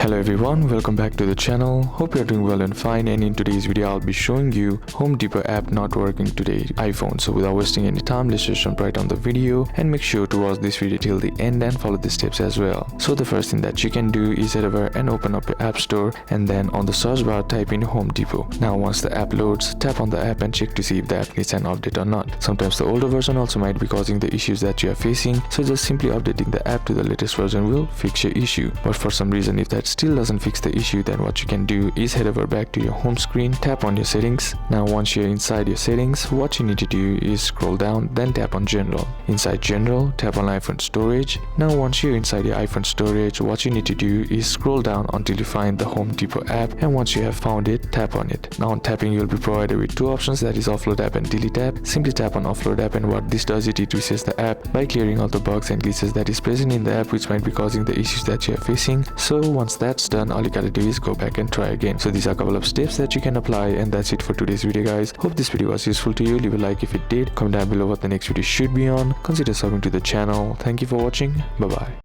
Hello everyone, welcome back to the channel. Hope you're doing well and fine, and in today's video I'll be showing you Home Depot app not working today iPhone. So without wasting any time, let's just jump right on the video and make sure to watch this video till the end and follow the steps as well. So the first thing that you can do is head over and open up your app store, and then on the search bar type in Home Depot. Now once the app loads, tap on the app and check to see if the app needs an update or not. Sometimes the older version also might be causing the issues that you are facing, so just simply updating the app to the latest version will fix your issue. But for some reason, if that still doesn't fix the issue, then what you can do is head over back to your home screen, tap on your settings. Now once you're inside your settings, what you need to do is scroll down, then tap on general. Inside general, tap on iPhone storage. Now once you're inside your iPhone storage, what you need to do is scroll down until you find the Home Depot app, and once you have found it, tap on it. Now on tapping, you'll be provided with two options, that is offload app and delete app. Simply tap on offload app, and what this does, it resets the app by clearing all the bugs and glitches that is present in the app which might be causing the issues that you are facing. So once that's done, all you gotta do is go back and try again. So these are a couple of steps that you can apply, and that's it for today's video, guys. Hope this video was useful to you. Leave a like if it did, comment down below what the next video should be on, consider subbing to the channel. Thank you for watching. Bye bye.